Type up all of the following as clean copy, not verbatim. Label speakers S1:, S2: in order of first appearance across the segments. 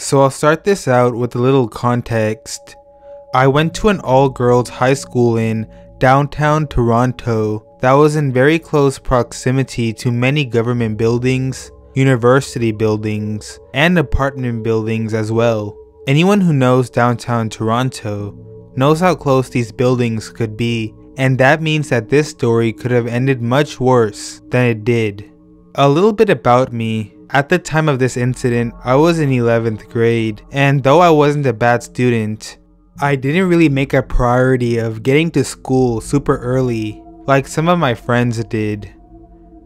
S1: So I'll start this out with a little context. I went to an all-girls high school in downtown Toronto that was in very close proximity to many government buildings, university buildings, and apartment buildings as well. Anyone who knows downtown Toronto knows how close these buildings could be, and that means that this story could have ended much worse than it did. A little bit about me. At the time of this incident, I was in 11th grade, and though I wasn't a bad student, I didn't really make a priority of getting to school super early like some of my friends did.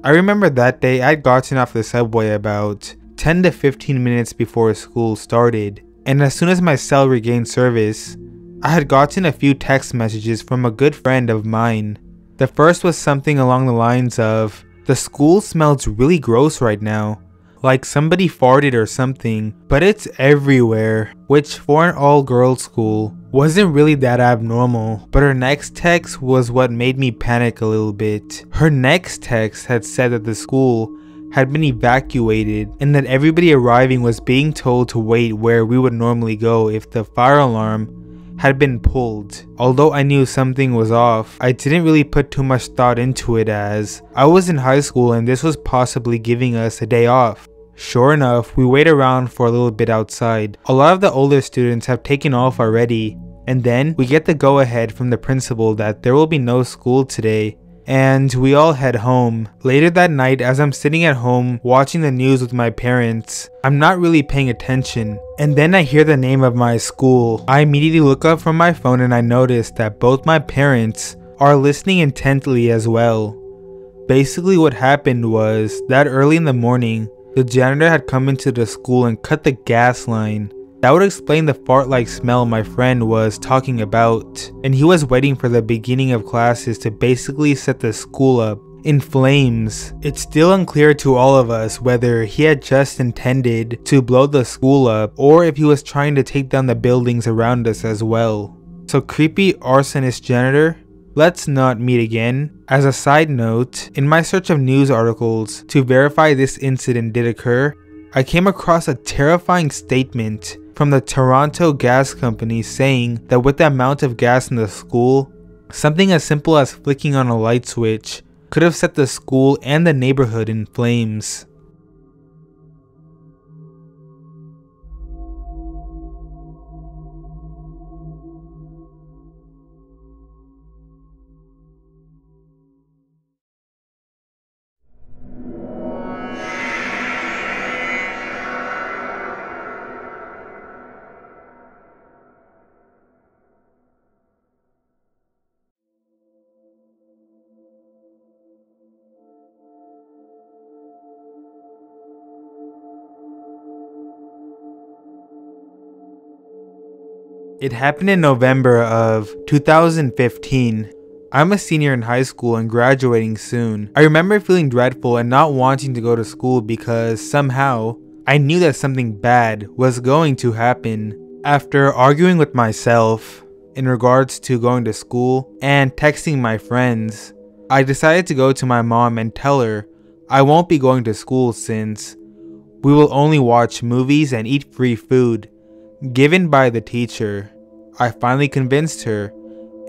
S1: I remember that day I'd gotten off the subway about 10 to 15 minutes before school started, and as soon as my cell regained service, I had gotten a few text messages from a good friend of mine. The first was something along the lines of, "The school smells really gross right now. Like somebody farted or something, but it's everywhere," which for an all-girls school wasn't really that abnormal. But her next text was what made me panic a little bit. Her next text had said that the school had been evacuated and that everybody arriving was being told to wait where we would normally go if the fire alarm had been pulled. Although I knew something was off, I didn't really put too much thought into it as I was in high school and this was possibly giving us a day off. Sure enough, we wait around for a little bit outside. A lot of the older students have taken off already, and then we get the go ahead from the principal that there will be no school today, and we all head home. Later that night, as I'm sitting at home watching the news with my parents, I'm not really paying attention, and then I hear the name of my school. I immediately look up from my phone and I notice that both my parents are listening intently as well. Basically what happened was that early in the morning, the janitor had come into the school and cut the gas line. That would explain the fart-like smell my friend was talking about, and he was waiting for the beginning of classes to basically set the school up in flames. It's still unclear to all of us whether he had just intended to blow the school up or if he was trying to take down the buildings around us as well. So creepy arsonist janitor, let's not meet again. As a side note, in my search of news articles to verify this incident did occur, I came across a terrifying statement from the Toronto Gas Company saying that with the amount of gas in the school, something as simple as flicking on a light switch could have set the school and the neighborhood in flames. It happened in November of 2015. I'm a senior in high school and graduating soon. I remember feeling dreadful and not wanting to go to school because somehow I knew that something bad was going to happen. After arguing with myself in regards to going to school and texting my friends, I decided to go to my mom and tell her I won't be going to school since we will only watch movies and eat free food given by the teacher. I finally convinced her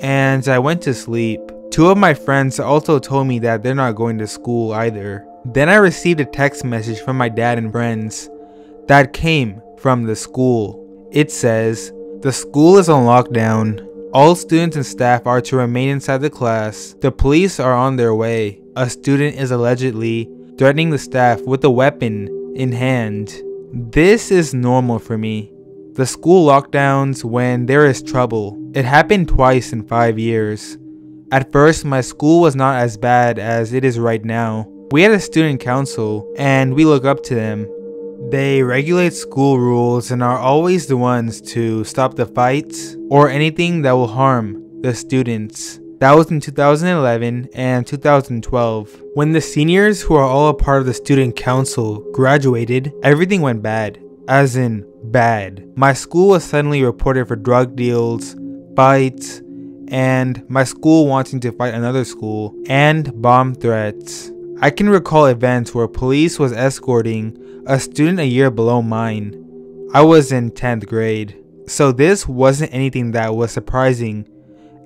S1: and I went to sleep. Two of my friends also told me that they're not going to school either. Then I received a text message from my dad and friends that came from the school. It says, "The school is on lockdown. All students and staff are to remain inside the class. The police are on their way. A student is allegedly threatening the staff with a weapon in hand." This is normal for me. The school lockdowns when there is trouble. It happened twice in 5 years. At first, my school was not as bad as it is right now. We had a student council and we look up to them. They regulate school rules and are always the ones to stop the fights or anything that will harm the students. That was in 2011 and 2012. When the seniors, who are all a part of the student council, graduated, everything went bad. As in bad. My school was suddenly reported for drug deals, fights, and my school wanting to fight another school, and bomb threats. I can recall events where police was escorting a student a year below mine. I was in 10th grade, so this wasn't anything that was surprising,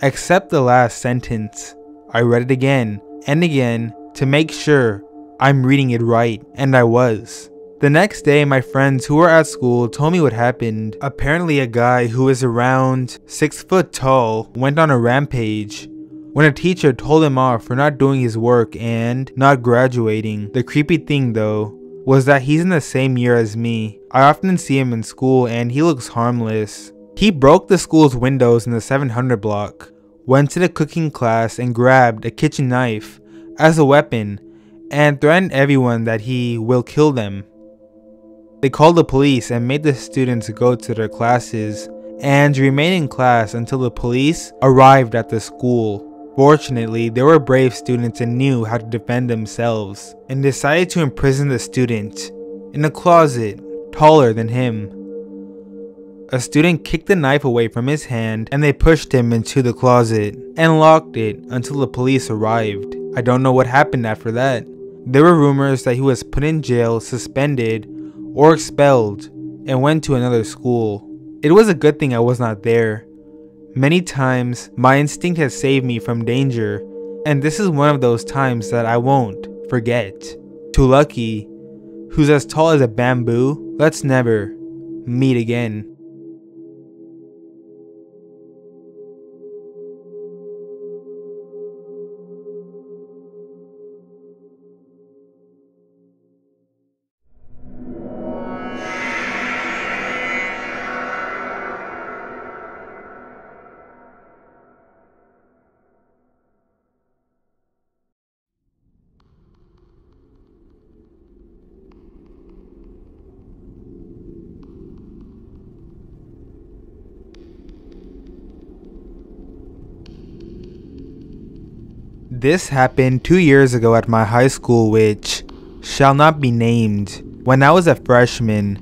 S1: except the last sentence. I read it again and again to make sure I'm reading it right, and I was. The next day, my friends who were at school told me what happened. Apparently a guy who is around 6 foot tall went on a rampage when a teacher told him off for not doing his work and not graduating. The creepy thing though was that he's in the same year as me. I often see him in school and he looks harmless. He broke the school's windows in the 700 block, went to the cooking class and grabbed a kitchen knife as a weapon and threatened everyone that he will kill them. They called the police and made the students go to their classes and remain in class until the police arrived at the school. Fortunately, they were brave students and knew how to defend themselves, and decided to imprison the student in a closet taller than him. A student kicked the knife away from his hand and they pushed him into the closet and locked it until the police arrived. I don't know what happened after that. There were rumors that he was put in jail, suspended, or expelled and went to another school. It was a good thing I was not there. Many times, my instinct has saved me from danger, and this is one of those times that I won't forget. To Lucky, who's as tall as a bamboo, let's never meet again. This happened 2 years ago at my high school, which shall not be named, when I was a freshman.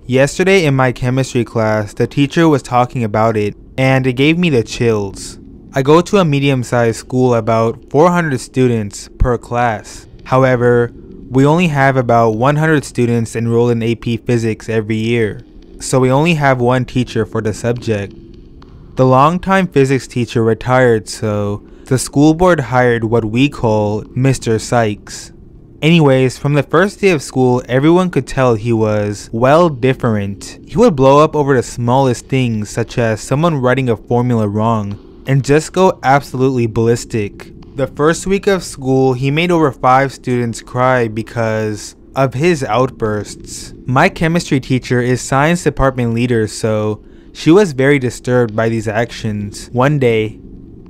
S1: Yesterday in my chemistry class, the teacher was talking about it, and it gave me the chills. I go to a medium-sized school, about 400 students per class. However, we only have about 100 students enrolled in AP Physics every year, so we only have one teacher for the subject. The longtime physics teacher retired, so the school board hired what we call Mr. Sykes. Anyways, from the first day of school, everyone could tell he was, well, different. He would blow up over the smallest things, such as someone writing a formula wrong, and just go absolutely ballistic. The first week of school, he made over 5 students cry because of his outbursts. My chemistry teacher is science department leader, so she was very disturbed by these actions. One day,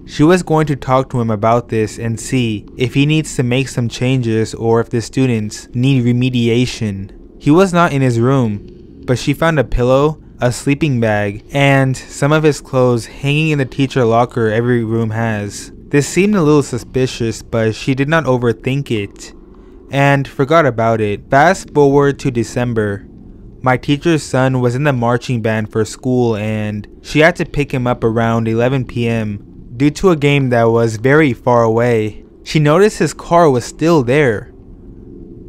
S1: she was going to talk to him about this and see if he needs to make some changes or if the students need remediation. He was not in his room, but she found a pillow, a sleeping bag, and some of his clothes hanging in the teacher locker every room has. This seemed a little suspicious, but she did not overthink it and forgot about it. Fast forward to December. My teacher's son was in the marching band for school and she had to pick him up around 11 p.m. due to a game that was very far away. She noticed his car was still there.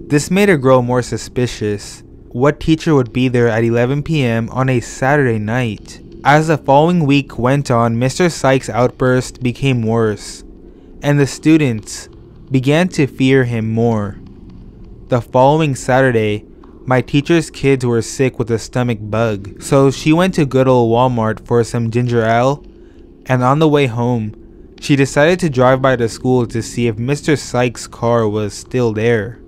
S1: This made her grow more suspicious. What teacher would be there at 11 p.m. on a Saturday night? As the following week went on, Mr. Sykes' outburst became worse, and the students began to fear him more. The following Saturday, my teacher's kids were sick with a stomach bug, so she went to good old Walmart for some ginger ale, and on the way home, she decided to drive by the school to see if Mr. Sykes' car was still there.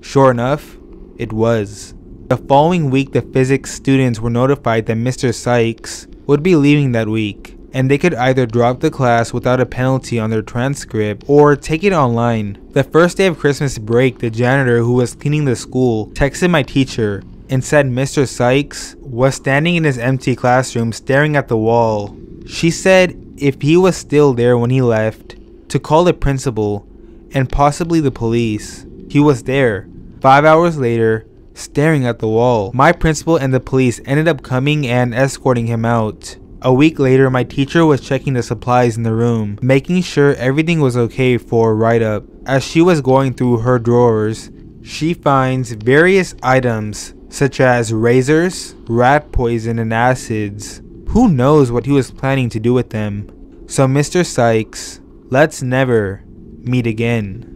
S1: Sure enough, it was. The following week, the physics students were notified that Mr. Sykes would be leaving that week, and they could either drop the class without a penalty on their transcript or take it online. The first day of Christmas break, the janitor who was cleaning the school texted my teacher and said Mr. Sykes was standing in his empty classroom staring at the wall. She said if he was still there when he left, to call the principal and possibly the police. He was there, 5 hours later, staring at the wall. My principal and the police ended up coming and escorting him out. A week later, my teacher was checking the supplies in the room, making sure everything was okay for write-up. As she was going through her drawers, she finds various items such as razors, rat poison, and acids. Who knows what he was planning to do with them? So Mr. Sykes, let's never meet again.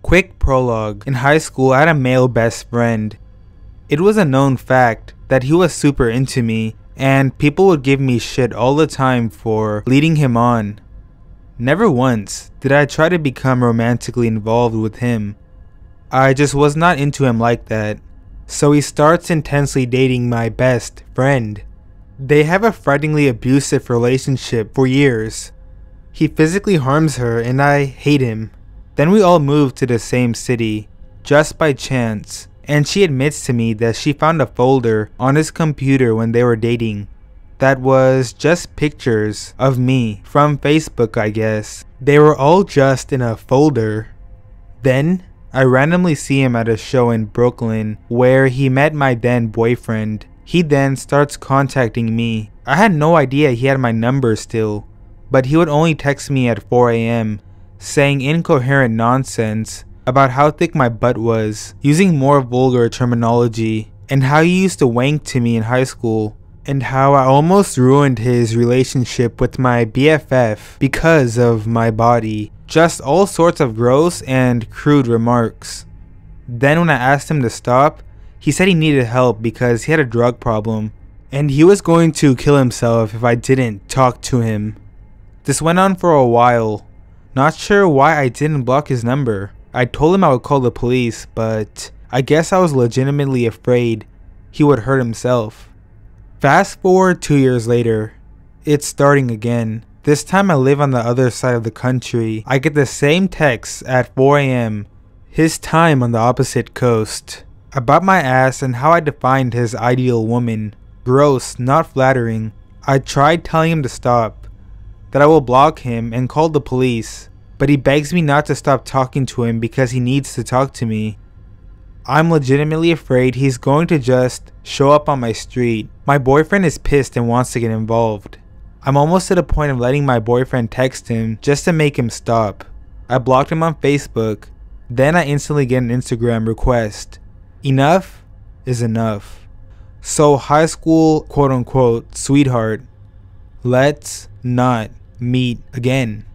S1: Quick prologue. In high school, I had a male best friend. It was a known fact that he was super into me, and people would give me shit all the time for leading him on. Never once did I try to become romantically involved with him. I just was not into him like that. So he starts intensely dating my best friend. They have a frighteningly abusive relationship for years. He physically harms her and I hate him. Then we all moved to the same city, just by chance, and she admits to me that she found a folder on his computer when they were dating. That was just pictures of me from Facebook, I guess. They were all just in a folder. Then, I randomly see him at a show in Brooklyn where he met my then boyfriend. He then starts contacting me. I had no idea he had my number still, but he would only text me at 4 a.m. saying incoherent nonsense about how thick my butt was, using more vulgar terminology, and how he used to wank to me in high school, and how I almost ruined his relationship with my BFF because of my body. Just all sorts of gross and crude remarks. Then when I asked him to stop, he said he needed help because he had a drug problem, and he was going to kill himself if I didn't talk to him. This went on for a while. Not sure why I didn't block his number. I told him I would call the police, but I guess I was legitimately afraid he would hurt himself. Fast forward 2 years later. It's starting again. This time I live on the other side of the country. I get the same text at 4 a.m. His time on the opposite coast. About my ass and how I defined his ideal woman. Gross, not flattering. I tried telling him to stop, that I will block him and call the police, but he begs me not to stop talking to him because he needs to talk to me. I'm legitimately afraid he's going to just show up on my street. My boyfriend is pissed and wants to get involved. I'm almost to the point of letting my boyfriend text him just to make him stop. I blocked him on Facebook. Then I instantly get an Instagram request. Enough is enough. So high school quote unquote sweetheart, let's not meet again.